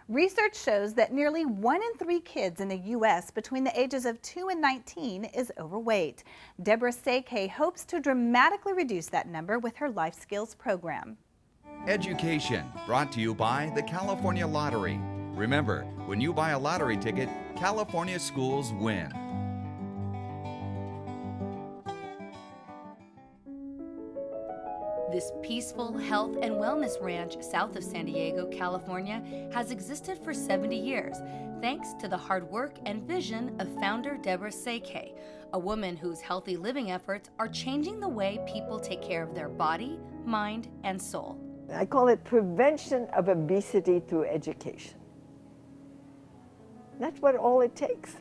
Research shows that nearly 1 in 3 kids in the U.S. between the ages of 2 and 19 is overweight. Deborah Szekely hopes to dramatically reduce that number with her Life Skills program. Education, brought to you by the California Lottery. Remember, when you buy a lottery ticket, California schools win. This peaceful health and wellness ranch south of San Diego, California, has existed for 70 years, thanks to the hard work and vision of founder Deborah Szekely, a woman whose healthy living efforts are changing the way people take care of their body, mind, and soul. I call it prevention of obesity through education. That's what all it takes.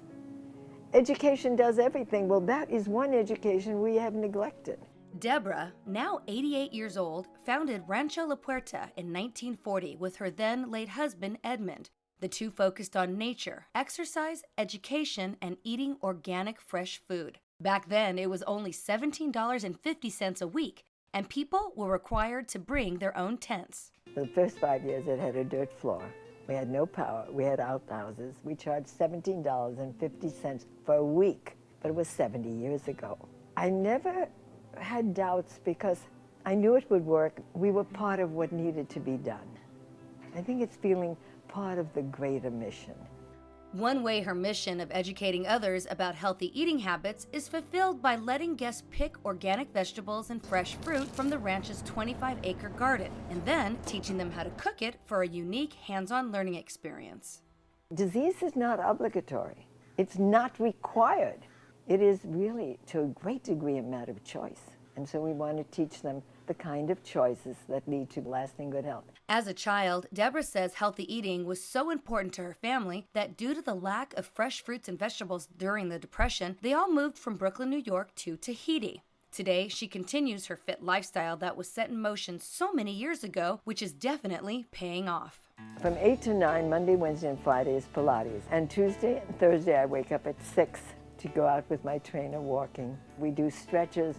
Education does everything. Well, that is one education we have neglected. Deborah, now 88 years old, founded Rancho La Puerta in 1940 with her then late husband, Edmund. The two focused on nature, exercise, education, and eating organic, fresh food. Back then, it was only $17.50 a week, and people were required to bring their own tents. For the first 5 years, it had a dirt floor. We had no power. We had outhouses. We charged $17.50 for a week, but it was 70 years ago. I never had doubts because I knew it would work. We were part of what needed to be done. I think it's feeling part of the greater mission. One way her mission of educating others about healthy eating habits is fulfilled by letting guests pick organic vegetables and fresh fruit from the ranch's 25-acre garden, and then teaching them how to cook it for a unique hands-on learning experience. Disease is not obligatory. It's not required. It is really, to a great degree, a matter of choice. And so we want to teach them the kind of choices that lead to lasting good health. As a child, Deborah says healthy eating was so important to her family that due to the lack of fresh fruits and vegetables during the Depression, they all moved from Brooklyn, New York to Tahiti. Today, she continues her fit lifestyle that was set in motion so many years ago, which is definitely paying off. From 8 to 9, Monday, Wednesday, and Friday is Pilates. And Tuesday and Thursday, I wake up at 6 to go out with my trainer walking. We do stretches,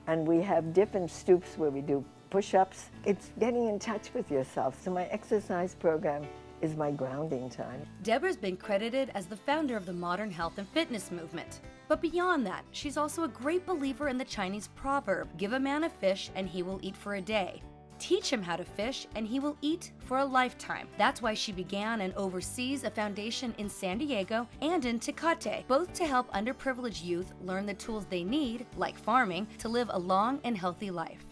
and we have different stoops where we do push-ups. It's getting in touch with yourself. So my exercise program is my grounding time. Deborah's been credited as the founder of the modern health and fitness movement. But beyond that, she's also a great believer in the Chinese proverb, "Give a man a fish and he will eat for a day." Teach him how to fish and he will eat for a lifetime. That's why she began and oversees a foundation in San Diego and in Tecate, both to help underprivileged youth learn the tools they need, like farming, to live a long and healthy life.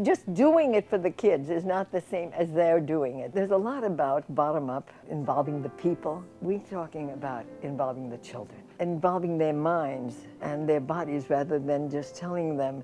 Just doing it for the kids is not the same as they're doing it. There's a lot about bottom up, involving the people. We're talking about involving the children, involving their minds and their bodies rather than just telling them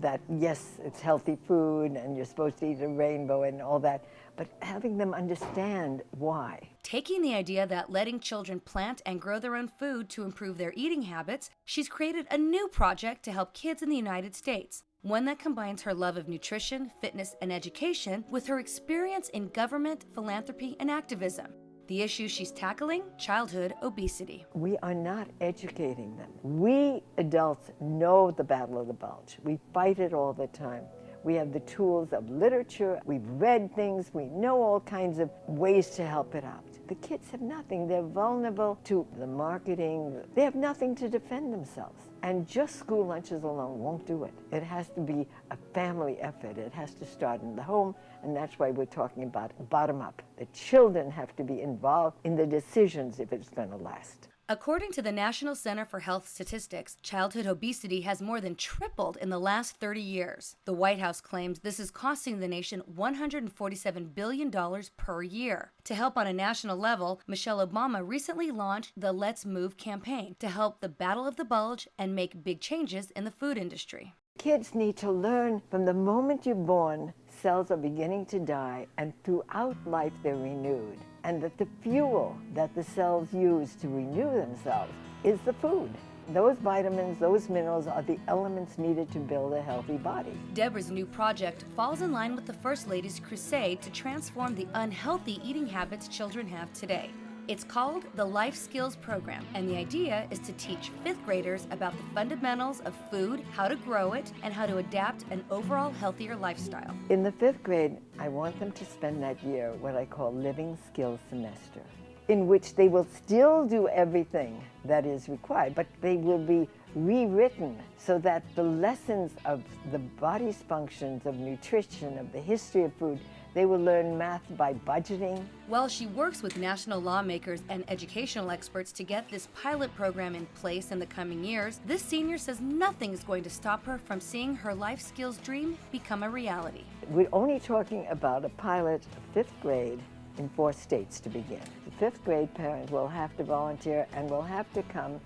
that, yes, it's healthy food and you're supposed to eat a rainbow and all that, but having them understand why. Taking the idea that letting children plant and grow their own food to improve their eating habits, she's created a new project to help kids in the United States, one that combines her love of nutrition, fitness, and education with her experience in government, philanthropy, and activism. The issue she's tackling, childhood obesity. We are not educating them. We adults know the battle of the bulge. We fight it all the time. We have the tools of literature. We've read things. We know all kinds of ways to help it out. The kids have nothing. They're vulnerable to the marketing. They have nothing to defend themselves. And just school lunches alone won't do it. It has to be a family effort. It has to start in the home, and that's why we're talking about bottom up. The children have to be involved in the decisions if it's going to last. According to the National Center for Health Statistics, childhood obesity has more than tripled in the last 30 years. The White House claims this is costing the nation $147 billion per year. To help on a national level, Michelle Obama recently launched the Let's Move campaign to help the battle of the bulge and make big changes in the food industry. Kids need to learn from the moment you're born, cells are beginning to die, and throughout life they're renewed. And that the fuel that the cells use to renew themselves is the food. Those vitamins, those minerals are the elements needed to build a healthy body. Deborah's new project falls in line with the First Lady's crusade to transform the unhealthy eating habits children have today. It's called the Life Skills Program, and the idea is to teach 5th graders about the fundamentals of food, how to grow it, and how to adapt an overall healthier lifestyle. In the 5th grade, I want them to spend that year what I call living skills semester, in which they will still do everything that is required, but they will be rewritten so that the lessons of the body's functions, of nutrition, of the history of food, they will learn math by budgeting. While she works with national lawmakers and educational experts to get this pilot program in place in the coming years, this senior says nothing is going to stop her from seeing her life skills dream become a reality. We're only talking about a pilot of 5th grade in 4 states to begin. The 5th grade parent will have to volunteer and will have to come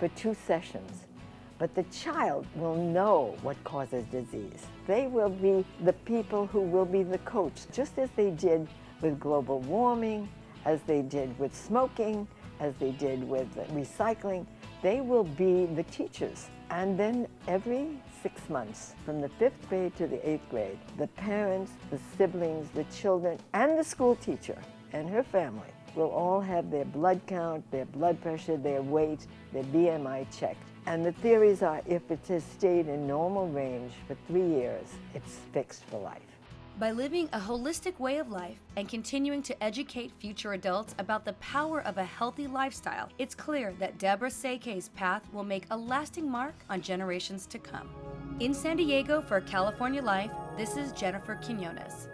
for 2 sessions. But the child will know what causes disease. They will be the people who will be the coach, just as they did with global warming, as they did with smoking, as they did with recycling. They will be the teachers. And then every 6 months, from the 5th grade to the 8th grade, the parents, the siblings, the children, and the school teacher and her family will all have their blood count, their blood pressure, their weight, their BMI checked. And the theories are, if it has stayed in normal range for 3 years, it's fixed for life. By living a holistic way of life and continuing to educate future adults about the power of a healthy lifestyle, it's clear that Deborah Szekely's path will make a lasting mark on generations to come. In San Diego for California Life, this is Jennifer Quinones.